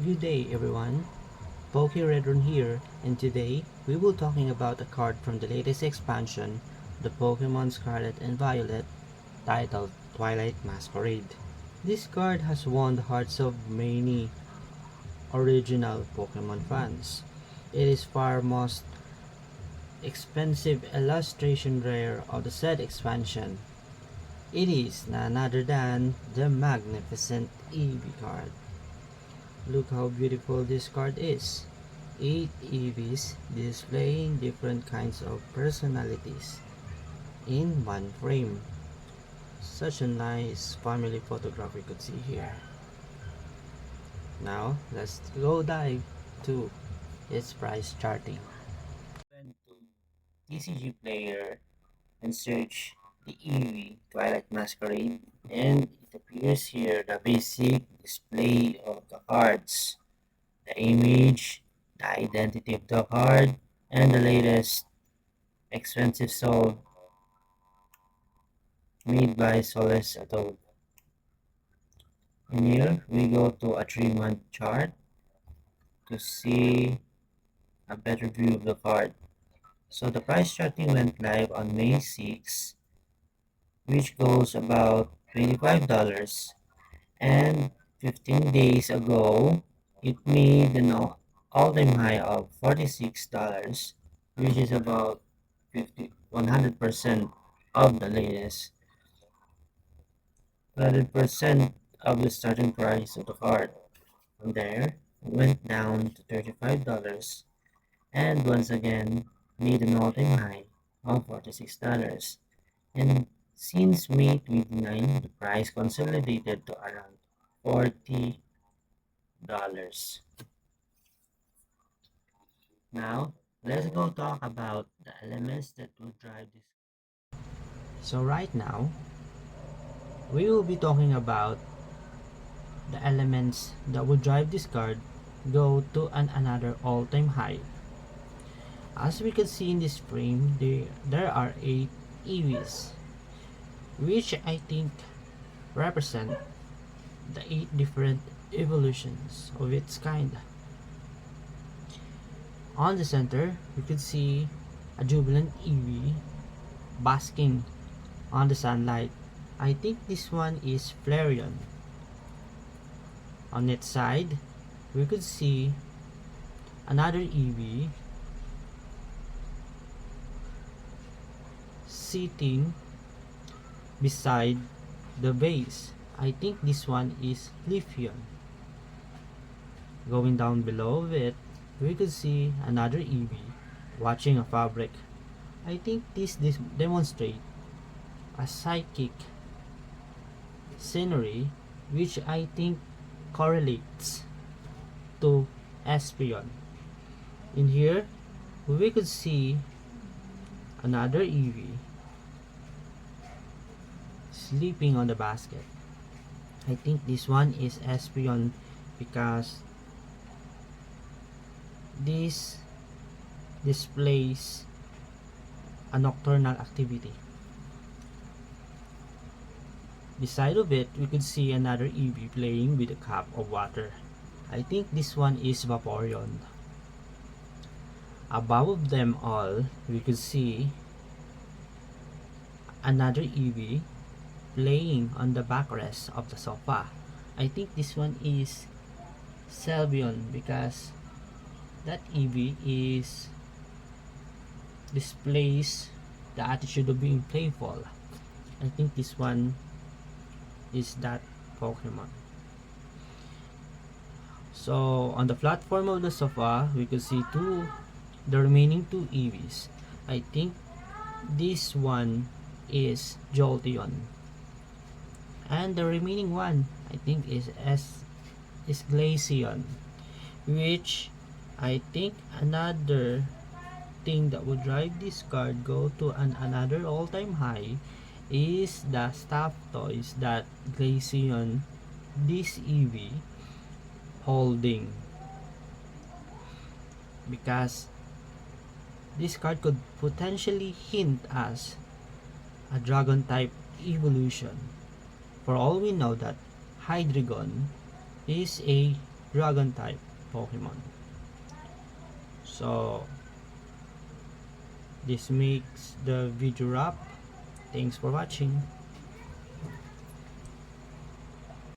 Good day everyone, PokeRedrun here, and today we will talking about a card from the latest expansion, the Pokemon Scarlet and Violet, titled Twilight Masquerade. This card has won the hearts of many original Pokemon fans. It is far most expensive illustration rare of the said expansion. It is none other than the magnificent Eevee card. Look how beautiful this card is. 8 EVs displaying different kinds of personalities in one frame. Such a nice family photograph we could see here. Now, let's go dive to its price charting. Went to TCG Player and search the EV Twilight Masquerade, and it appears here the basic display of the cards, the image, the identity of the card, and the latest expensive sold made by Solace Adobe. And here we go to a 3-month chart to see a better view of the card. So the price charting went live on May 6, which goes about $25, and 15 days ago it made an all-time high of $46, which is about 100% of the latest 100% of the starting price of the card. From there, it went down to $35 and once again made an all-time high of $46. And since May 29, the price consolidated to around $40. Now, let's go talk about the elements that will drive this. So right now, we will be talking about the elements that would drive this card go to another all-time high. As we can see in this frame, there are 8 EVs, which I think represent the 8 different evolutions of its kind. On the center, we could see a jubilant EV basking on the sunlight. I think this one is Flareon. On its side, we could see another EV sitting beside the base. I think this one is Leafeon. Going down below it, we could see another EV watching a fabric. I think this demonstrates a psychic scenery, which I think correlates to Espeon. In here, we could see another EV sleeping on the basket. I think this one is Espeon because this displays a nocturnal activity. Beside of it, we could see another EV playing with a cup of water. I think this one is Vaporeon. Above them all, we could see another EV playing on the backrest of the sofa. I think this one is Selvion because that EV is displays the attitude of being playful. I think this one is that Pokemon. So on the platform of the sofa, we could see the remaining 2 EVs. I think this one is Jolteon, and the remaining one I think is Glaceon, which I think another thing that would drive this card go to another all-time high is the stuffed toys that Glaceon, this EV, holding, because this card could potentially hint us a dragon type evolution. For all we know that Hydreigon is a dragon type Pokemon. So this makes the video wrap. Thanks for watching.